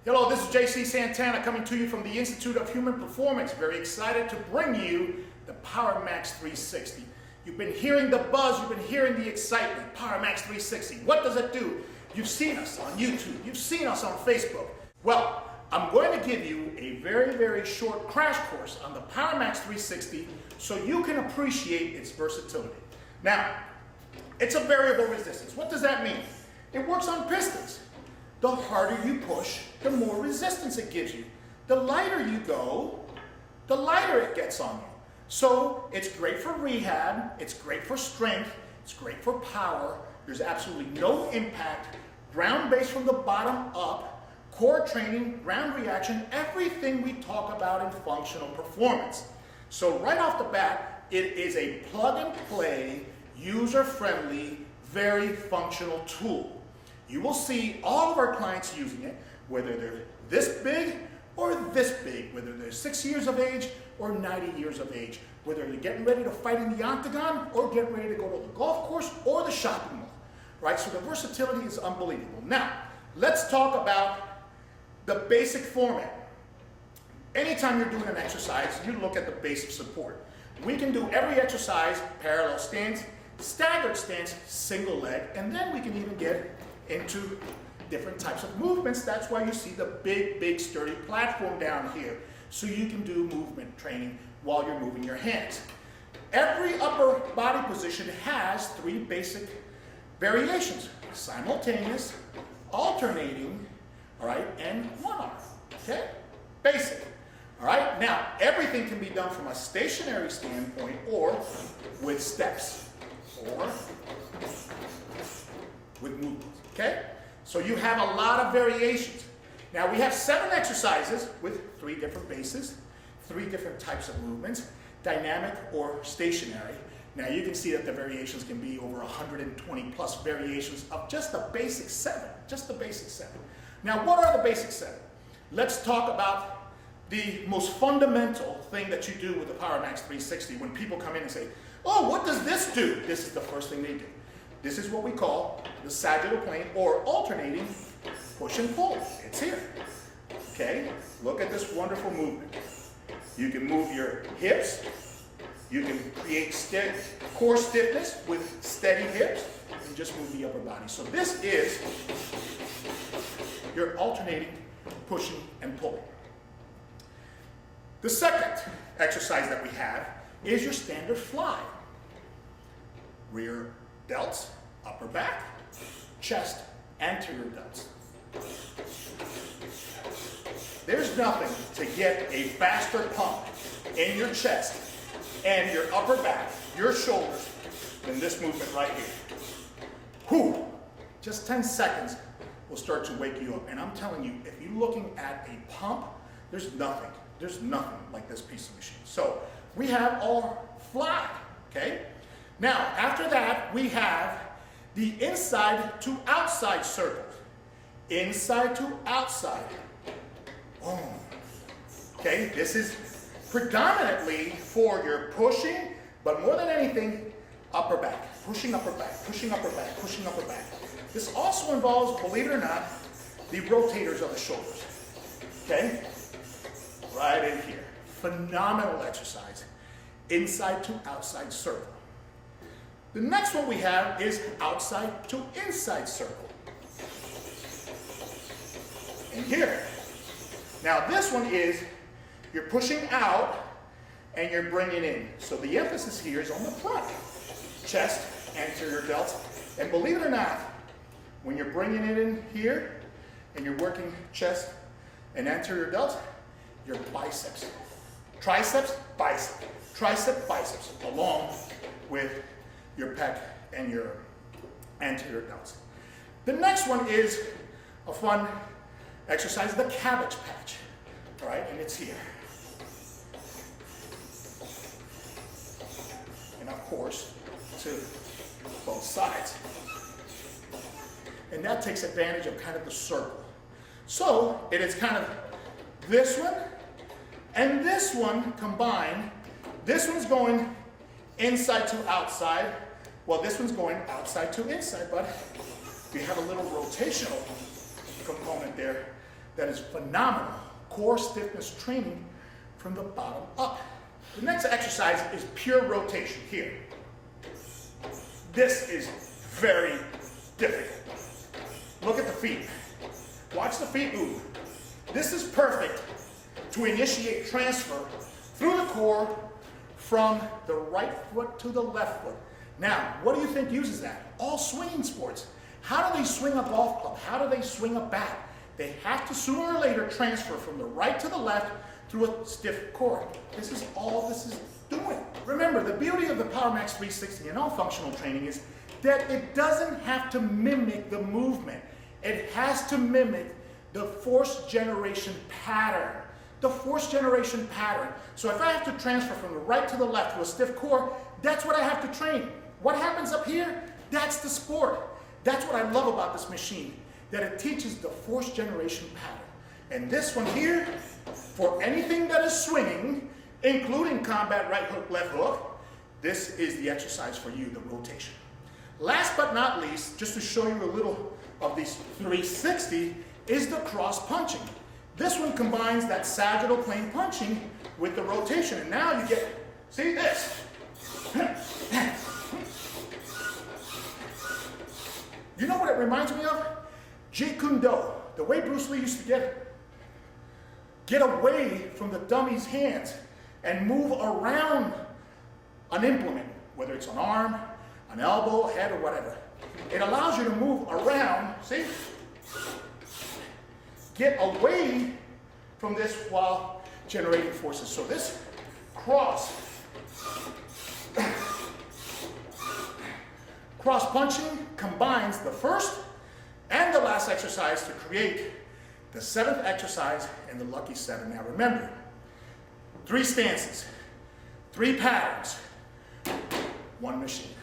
Hello, this is JC Santana coming to you from the Institute of Human Performance. Very excited to bring you the PowerMax 360. You've been hearing the buzz, you've been hearing the excitement. PowerMax 360, what does it do? You've seen us on YouTube, you've seen us on Facebook. Well, I'm going to give you a very short crash course on the PowerMax 360 so you can appreciate its versatility. Now, it's a variable resistance. What does that mean? It works on pistons. The harder you push, the more resistance it gives you. The lighter you go, the lighter it gets on you. So it's great for rehab, it's great for strength, it's great for power. There's absolutely no impact. Ground base from the bottom up, core training, ground reaction, everything we talk about in functional performance. So right off the bat, it is a plug and play, user-friendly, very functional tool. You will see all of our clients using it, whether they're this big or this big, whether they're 6 years of age or 90 years of age, whether they're getting ready to fight in the octagon or getting ready to go to the golf course or the shopping mall, right? So the versatility is unbelievable. Now, let's talk about the basic format. Anytime you're doing an exercise, you look at the base of support. We can do every exercise, parallel stance, staggered stance, single leg, and then we can even get into different types of movements. That's why you see the big sturdy platform down here. So you can do movement training while you're moving your hands. Every upper body position has 3 basic variations: simultaneous, alternating, all right, and one arm, okay? Basic, all right? Now, everything can be done from a stationary standpoint or with steps or with movements. Okay? So you have a lot of variations. Now we have 7 exercises with 3 different bases, 3 different types of movements, dynamic or stationary. Now you can see that the variations can be over 120 plus variations of just the basic 7, just the basic 7. Now what are the basic 7? Let's talk about the most fundamental thing that you do with the PowerMax 360 when people come in and say, oh, what does this do? This is the first thing they do. This is what we call the Sagittal Plane, or alternating push and pull. It's here. Okay? Look at this wonderful movement. You can move your hips. You can create core stiffness with steady hips and just move the upper body. So this is your alternating pushing and pulling. The second exercise that we have is your standard fly. Rear delts, upper back, chest, anterior delts. There's nothing to get a faster pump in your chest and your upper back, your shoulders, than this movement right here. Whew! Just 10 seconds will start to wake you up. And I'm telling you, if you're looking at a pump, there's nothing like this piece of machine. So we have our fly, okay? Now, after that, we have the inside to outside circle. Inside to outside. Boom. Okay, this is predominantly for your pushing, but more than anything, upper back. Pushing upper back, pushing upper back, pushing upper back. This also involves, believe it or not, the rotators of the shoulders. Okay? Right in here. Phenomenal exercise. Inside to outside circle. The next one we have is outside to inside circle. And here. Now this one is, you're pushing out and you're bringing in. So the emphasis here is on the front. Chest, anterior delts. And believe it or not, when you're bringing it in here and you're working chest and anterior delts, your biceps. Triceps, bicep. Tricep, biceps, along with your pec and your anterior delts. The next one is a fun exercise, the Cabbage Patch. All right, and it's here. And of course, to both sides. And that takes advantage of kind of the circle. So it is kind of this one and this one combined. This one's going inside to outside. Well, this one's going outside to inside, but we have a little rotational component there that is phenomenal core stiffness training from the bottom up. The next exercise is pure rotation here. This is very difficult. Look at the feet. Watch the feet move. This is perfect to initiate transfer through the core from the right foot to the left foot. Now, what do you think uses that? All swinging sports. How do they swing a golf club? How do they swing a bat? They have to sooner or later transfer from the right to the left through a stiff core. This is all this is doing. Remember, the beauty of the PowerMax 360 and all functional training is that it doesn't have to mimic the movement. It has to mimic the force generation pattern. The force generation pattern. So if I have to transfer from the right to the left to a stiff core, that's what I have to train. What happens up here? That's the sport. That's what I love about this machine, that it teaches the force generation pattern. And this one here, for anything that is swinging, including combat right hook, left hook, this is the exercise for you, the rotation. Last but not least, just to show you a little of these 360, is the cross punching. This one combines that sagittal plane punching with the rotation. And now you get, see this. You know what it reminds me of? Jeet Kune Do, the way Bruce Lee used to get away from the dummy's hands and move around an implement, whether it's an arm, an elbow, head, or whatever. It allows you to move around, see? Get away from this while generating forces. So this cross punching combines the first and the last exercise to create the 7th exercise in the Lucky 7. Now remember, 3 stances, 3 patterns, 1 machine.